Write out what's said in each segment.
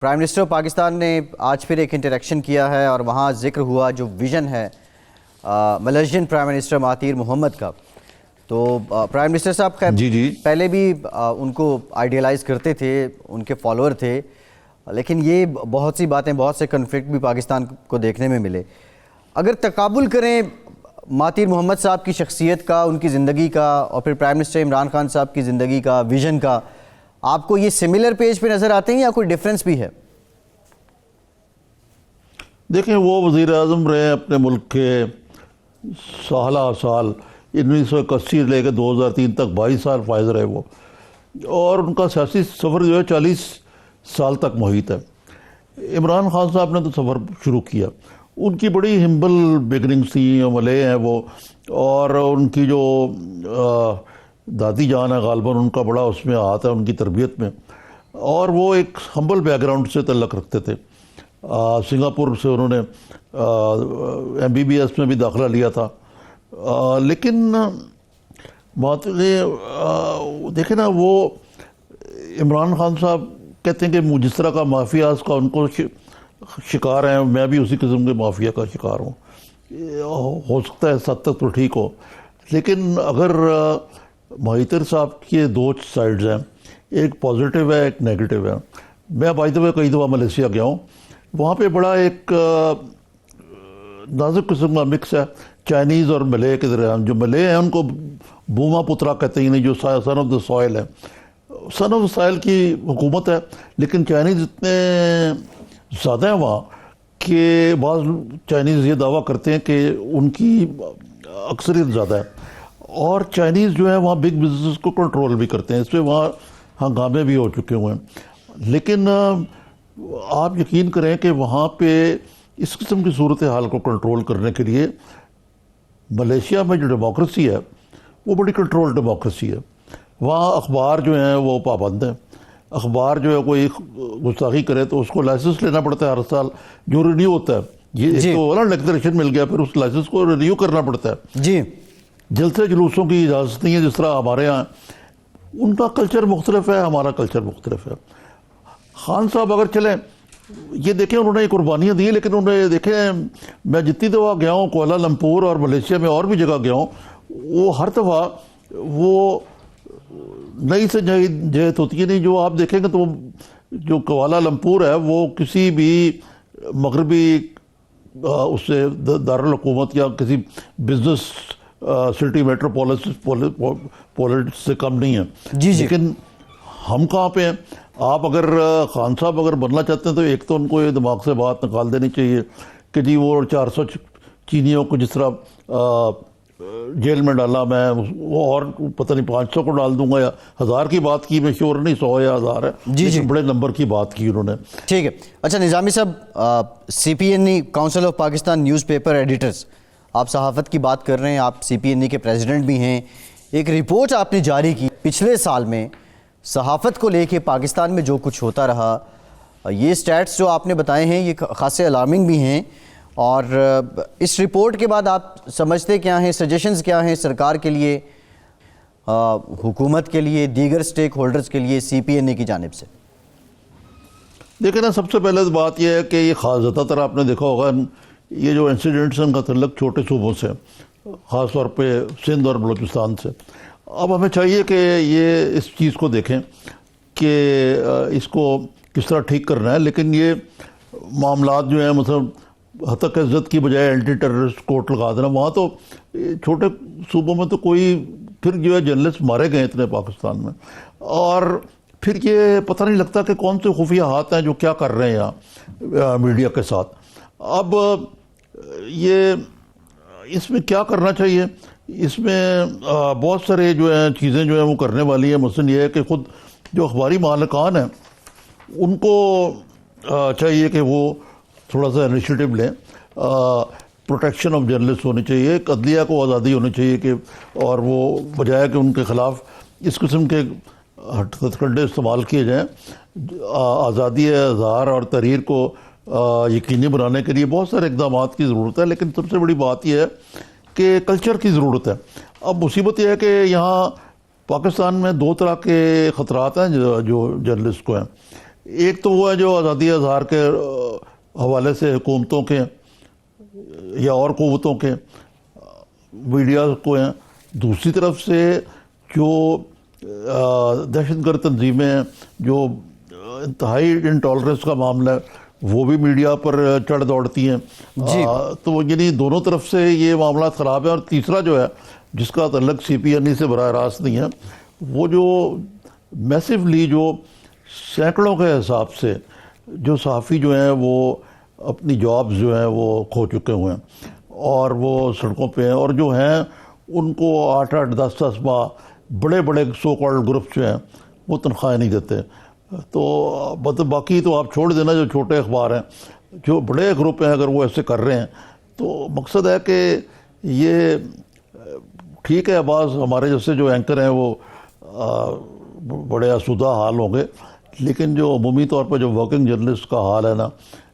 Prime minister Pakistan نے آج پھر ایک انٹریکشن کیا ہے اور وہاں ذکر ہوا جو ویژن ہے Malaysian prime minister Mahathir Mohamad کا. تو پرائم منسٹر صاحب خیر پہلے بھی ان کو آئیڈیلائز کرتے تھے، ان کے فالوور تھے، لیکن یہ بہت سی باتیں، بہت سے کنفلکٹ بھی پاکستان کو دیکھنے میں ملے. اگر تقابل کریں مہاتیر محمد صاحب کی شخصیت کا، ان کی زندگی کا، اور پھر پرائم منسٹر عمران خان صاحب کی زندگی کا، ویژن کا، آپ کو یہ سملر پیج پہ نظر آتے ہیں یا کوئی ڈیفرنس بھی ہے؟ دیکھیں، وہ وزیر اعظم رہے اپنے ملک کے سالہ سال، 1981 سے لے کے 2003 تک 22 سال فائز رہے وہ، اور ان کا سیاسی سفر جو ہے 40 سال تک محیط ہے. عمران خان صاحب نے تو سفر شروع کیا، ان کی بڑی ہمبل بگننگس تھیں، ملے ہیں وہ، اور ان کی جو دادی جان ہے غالباً ان کا بڑا اس میں ہاتھ ہے ان کی تربیت میں، اور وہ ایک ہمبل بیک گراؤنڈ سے تعلق رکھتے تھے. سنگاپور سے انہوں نے MBBS میں بھی داخلہ لیا تھا. لیکن بات دیکھیں نا، وہ عمران خان صاحب کہتے ہیں کہ جس طرح کا مافیاز کا ان کو شکار ہیں، میں بھی اسی قسم کے مافیا کا شکار ہوں. ہو سکتا ہے اس حد تک تو ٹھیک ہو، لیکن اگر مہاتیر صاحب کے دو سائڈز ہیں، ایک پازیٹیو ہے ایک نیگیٹو ہے. میں بائی دا وے کئی دفعہ ملیشیا گیا ہوں، وہاں پہ بڑا ایک نازک قسم کا مکس ہے چائنیز اور ملے کے درمیان. جو ملے ہیں ان کو بوما پترا کہتے ہیں، جو سن آف دا سوائل ہے، سن آف دا سوائل کی حکومت ہے، لیکن چائنیز اتنے زیادہ ہیں وہاں کہ بعض چائنیز یہ دعویٰ کرتے ہیں کہ ان کی اکثریت زیادہ ہے، اور چائنیز جو ہے وہاں بگ بزنس کو کنٹرول بھی کرتے ہیں. اس پہ وہاں ہنگامے بھی ہو چکے ہوئے ہیں. لیکن آپ یقین کریں کہ وہاں پہ اس قسم کی صورتحال کو کنٹرول کرنے کے لیے ملیشیا میں جو ڈیموکریسی ہے وہ بڑی کنٹرول ڈیموکریسی ہے. وہاں اخبار جو ہیں وہ پابند ہیں. اخبار جو ہے کوئی گستاخی کرے تو اس کو لائسنس لینا پڑتا ہے ہر سال، جو رینیو ہوتا ہے. یہ ایک تو والا ڈکلریشن مل گیا، پھر اس لائسنس کو رینیو کرنا پڑتا ہے. جی، جلسے جلوسوں کی اجازت نہیں ہے جس طرح ہمارے یہاں. ان کا کلچر مختلف ہے، ہمارا کلچر مختلف ہے. خان صاحب اگر چلیں، یہ دیکھیں انہوں نے قربانیاں دی، لیکن انہوں نے دیکھیں، میں جتنی دفعہ گیا ہوں کوالالمپور اور ملیشیا میں اور بھی جگہ گیا ہوں، وہ ہر دفعہ وہ نئی سے نئی جہت ہوتی ہے. نہیں، جو آپ دیکھیں گے تو جو کوالالمپور ہے وہ کسی بھی مغربی اس سے دارالحکومت یا کسی بزنس سٹی میٹروپولس سے کم نہیں ہے. لیکن ہم کہاں پہ ہیں؟ آپ اگر خان صاحب اگر بننا چاہتے ہیں تو ایک تو ان کو یہ دماغ سے بات نکال دینی چاہیے کہ جی وہ 400 چینیوں کو جس طرح جیل میں ڈالا میں، وہ اور پتہ نہیں 500 کو ڈال دوں گا یا 1000 کی بات کی، میں شیور نہیں 100 یا 1000 ہے. جی، بڑے نمبر کی بات کی انہوں نے. ٹھیک ہے. اچھا نظامی صاحب، CPNE council of Pakistan news paper editors, آپ صحافت کی بات کر رہے ہیں، آپ CPNE کے پریزیڈنٹ بھی ہیں. ایک رپورٹ آپ نے جاری کی پچھلے سال میں صحافت کو لے کے پاکستان میں جو کچھ ہوتا رہا، یہ سٹیٹس جو آپ نے بتائے ہیں یہ خاصے الارمنگ بھی ہیں. اور اس رپورٹ کے بعد آپ سمجھتے کیا ہیں، سجیشنز کیا ہیں سرکار کے لیے، حکومت کے لیے، دیگر سٹیک ہولڈرز کے لیے CPNE کی جانب سے؟ دیکھیں نا، سب سے پہلے بات یہ ہے کہ یہ خاص زیادہ تر آپ نے دیکھا ہوگا یہ جو انسیڈنٹس ہیں ان کا تعلق چھوٹے صوبوں سے، خاص طور پہ سندھ اور بلوچستان سے. اب ہمیں چاہیے کہ یہ اس چیز کو دیکھیں کہ اس کو کس طرح ٹھیک کرنا ہے. لیکن یہ معاملات جو ہیں، مثلا حتیٰ کہ عزت کی بجائے اینٹی ٹیررسٹ کورٹ لگا دینا، وہاں تو چھوٹے صوبوں میں تو کوئی پھر جو ہے جرنلسٹ مارے گئے اتنے پاکستان میں، اور پھر یہ پتہ نہیں لگتا کہ کون سے خفیہ ہاتھ ہیں جو کیا کر رہے ہیں یہاں میڈیا کے ساتھ. اب یہ اس میں کیا کرنا چاہیے؟ اس میں بہت سارے جو ہیں چیزیں جو ہیں وہ کرنے والی ہیں. مثلاً یہ ہے کہ خود جو اخباری مالکان ہیں ان کو چاہیے کہ وہ تھوڑا سا انیشیٹو لیں. پروٹیکشن آف جرنلسٹ ہونی چاہیے، عدلیہ کو آزادی ہونی چاہیے کہ، اور وہ بجائے کہ ان کے خلاف اس قسم کے ہتھکنڈے استعمال کیے جائیں. آزادی اظہار اور تحریر کو یقینی بنانے کے لیے بہت سارے اقدامات کی ضرورت ہے. لیکن سب سے بڑی بات یہ ہے کہ کلچر کی ضرورت ہے. اب مصیبت یہ ہے کہ یہاں پاکستان میں دو طرح کے خطرات ہیں جو جرنلسٹ کو ہیں. ایک تو وہ ہے جو آزادی اظہار کے حوالے سے حکومتوں کے یا اور قوتوں کے میڈیا کو ہیں، دوسری طرف سے جو دہشت گرد تنظیمیں جو انتہائی انٹالرنس کا معاملہ ہے وہ بھی میڈیا پر چڑھ دوڑتی ہیں. تو یعنی دونوں طرف سے یہ معاملات خراب ہیں. اور تیسرا جو ہے جس کا تعلق سی پی این ای سے براہ راست نہیں ہے، وہ جو میسیولی جو سینکڑوں کے حساب سے جو صحافی جو ہیں وہ اپنی جابز جو ہیں وہ کھو چکے ہوئے ہیں اور وہ سڑکوں پہ ہیں، اور جو ہیں ان کو 8-8 10-10 ماہ بڑے بڑے سو کالڈ گروپس جو ہیں وہ تنخواہیں نہیں دیتے. تو باقی تو آپ چھوڑ دینا جو چھوٹے اخبار ہیں، جو بڑے گروپ ہیں اگر وہ ایسے کر رہے ہیں تو مقصد ہے کہ یہ ٹھیک ہے بعض ہمارے جیسے جو اینکر ہیں وہ بڑے آسودہ حال ہوں گے، لیکن جو عمومی طور پر جو ورکنگ جرنلسٹ کا حال ہے نا،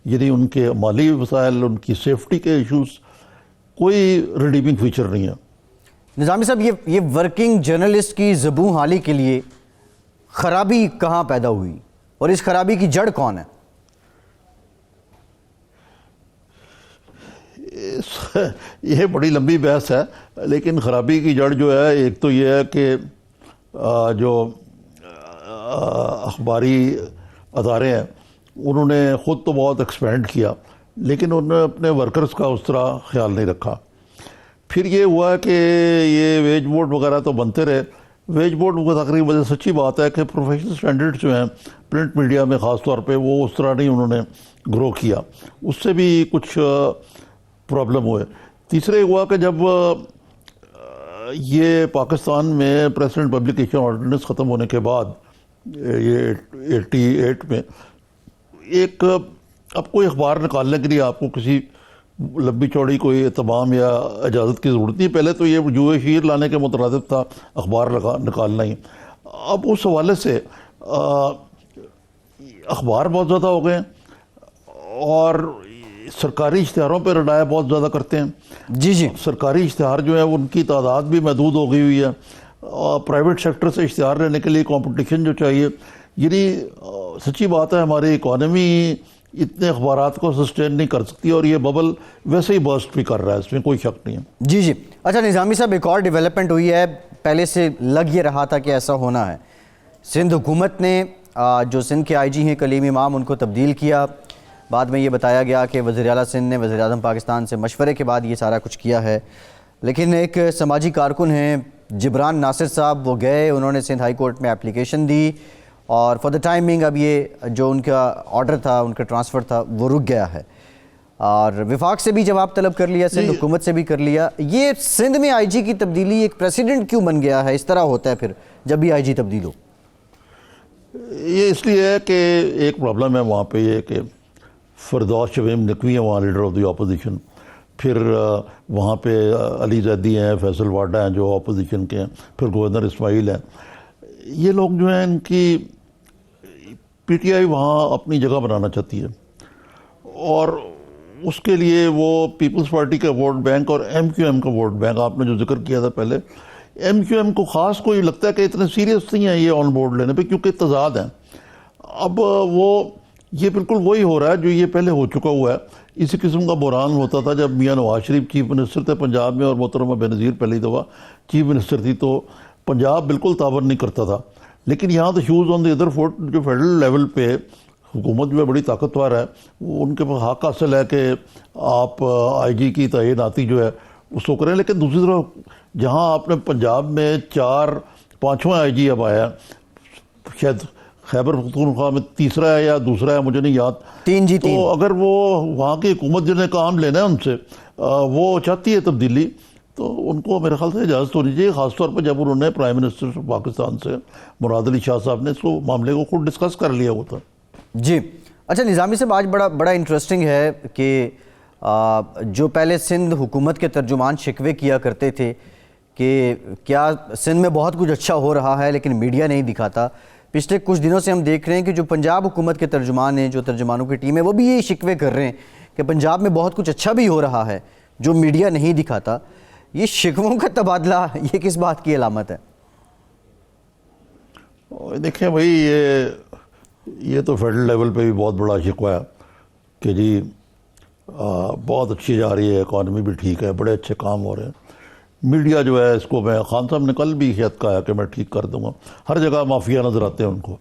یعنی ان کے مالی وسائل، ان کی سیفٹی کے ایشوز، کوئی ریڈیمنگ فیچر نہیں ہے. نظامی صاحب یہ ورکنگ جرنلسٹ کی زبوں حالی کے لیے خرابی کہاں پیدا ہوئی اور اس خرابی کی جڑ کون ہے؟ یہ بڑی لمبی بحث ہے، لیکن خرابی کی جڑ جو ہے ایک تو یہ ہے کہ جو اخباری ادارے ہیں انہوں نے خود تو بہت ایکسپینڈ کیا، لیکن انہوں نے اپنے ورکرز کا اس طرح خیال نہیں رکھا. پھر یہ ہوا کہ یہ ویج بورڈ وغیرہ تو بنتے رہے. ویج بورڈ کو تقریباً وجہ سچی بات ہے کہ پروفیشنل سٹینڈرڈ جو ہیں پرنٹ میڈیا میں خاص طور پہ وہ اس طرح نہیں انہوں نے گرو کیا، اس سے بھی کچھ پرابلم ہوئے. تیسرے ہوا کہ جب یہ پاکستان میں پریسیڈنٹ پبلیکیشن آرڈیننس ختم ہونے کے بعد یہ 88 میں ایک اب کوئی اخبار نکالنے کے لیے آپ کو کسی لمبی چوڑی کوئی اہتمام یا اجازت کی ضرورت نہیں. پہلے تو یہ جوئے شیر لانے کے مترادف تھا اخبار نکالنا ہی. اب اس حوالے سے اخبار بہت زیادہ ہو گئے اور سرکاری اشتہاروں پہ رڈایا بہت زیادہ کرتے ہیں. جی سرکاری اشتہار جو ہے ان کی تعداد بھی محدود ہو گئی ہوئی ہے. پرائیویٹ سیکٹر سے اشتہار لینے کے لیے کمپٹیشن جو چاہیے، یعنی سچی بات ہے ہماری اکانومی اتنے اخبارات کو سسٹین نہیں کر سکتی اور یہ ببل ویسے ہی برسٹ بھی کر رہا ہے، اس میں کوئی شک نہیں ہے. جی اچھا نظامی صاحب، ایک اور ڈیولپمنٹ ہوئی ہے، پہلے سے لگ یہ رہا تھا کہ ایسا ہونا ہے. سندھ حکومت نے جو سندھ کے آئی جی ہیں کلیم امام ان کو تبدیل کیا. بعد میں یہ بتایا گیا کہ وزیر اعلیٰ سندھ نے وزیر اعظم پاکستان سے مشورے کے بعد یہ سارا کچھ کیا ہے. لیکن ایک سماجی کارکن ہیں جبران ناصر صاحب، وہ گئے، انہوں نے سندھ ہائی کورٹ میں اپلیکیشن دی اور فار دا ٹائمنگ اب یہ جو ان کا آرڈر تھا، ان کا ٹرانسفر تھا، وہ رک گیا ہے. اور وفاق سے بھی جواب طلب کر لیا، سندھ حکومت سے بھی کر لیا. یہ سندھ میں آئی جی کی تبدیلی ایک پریسیڈنٹ کیوں بن گیا ہے؟ اس طرح ہوتا ہے پھر جب بھی آئی جی تبدیل ہو. یہ اس لیے ہے کہ ایک پرابلم ہے وہاں پہ یہ کہ فردوس شمیم نقوی ہیں وہاں لیڈر آف دی اپوزیشن، پھر وہاں پہ علی زیدی ہیں، فیصل واڈا ہیں جو اپوزیشن کے ہیں، پھر گورنر اسماعیل ہیں. یہ لوگ جو ہیں ان کی پی ٹی آئی وہاں اپنی جگہ بنانا چاہتی ہے اور اس کے لیے وہ پیپلز پارٹی کا ووٹ بینک اور ایم کیو ایم کا ووٹ بینک، آپ نے جو ذکر کیا تھا پہلے، ایم کیو ایم کو خاص کوئی لگتا ہے کہ اتنے سیریس نہیں ہیں یہ آن بورڈ لینے پہ کیونکہ تضاد ہیں. اب یہ بالکل وہی ہو رہا ہے جو یہ پہلے ہو چکا ہوا ہے. اسی قسم کا بحران ہوتا تھا جب میاں نواز شریف چیف منسٹر تھے پنجاب میں اور محترمہ بینظیر پہلی دفعہ چیف منسٹر تھی، تو پنجاب بالکل تعاون نہیں کرتا تھا. لیکن یہاں تو shoes on the other foot, جو فیڈرل لیول پہ حکومت جو ہے بڑی طاقتور ہے، وہ ان کے پاس حق حاصل ہے کہ آپ آئی جی کی تعیناتی جو ہے اس کو کریں. لیکن دوسری طرف جہاں آپ نے پنجاب میں 4-5واں آئی جی اب آیا، شاید خیبر پختونخوا میں تیسرا ہے یا دوسرا ہے مجھے نہیں یاد، 3 تو اگر وہ وہاں کی حکومت جنہیں کام لینا ہے ان سے وہ چاہتی ہے تبدیلی، تو ان کو میرے خیال سے اجازت ہونی چاہیے، خاص طور پر جب انہوں نے پرائم منسٹر پاکستان سے مراد علی شاہ صاحب نے اس کو معاملے کو خود ڈسکس کر لیا ہوتا. جی اچھا نظامی صاحب، آج بڑا انٹرسٹنگ ہے کہ جو پہلے سندھ حکومت کے ترجمان شکوے کیا کرتے تھے کہ کیا سندھ میں بہت کچھ اچھا ہو رہا ہے لیکن میڈیا نہیں دکھاتا، پچھلے کچھ دنوں سے ہم دیکھ رہے ہیں کہ جو پنجاب حکومت کے ترجمان ہیں، جو ترجمانوں کی ٹیم ہے، وہ بھی یہ شکوے کر رہے ہیں کہ پنجاب میں بہت کچھ اچھا بھی ہو رہا ہے جو میڈیا نہیں دکھاتا. یہ شکووں کا تبادلہ یہ کس بات کی علامت ہے؟ دیکھیں بھائی، یہ یہ تو فیڈرل لیول پہ بھی بہت بڑا شکوہ ہے کہ جی بہت اچھی جا رہی ہے، اکانومی بھی ٹھیک ہے، بڑے اچھے کام ہو رہے ہیں، میڈیا جو ہے اس کو، میں خان صاحب نے کل بھی شاید کہا کہ میں ٹھیک کر دوں گا، ہر جگہ مافیا نظر آتے ہیں ان کو.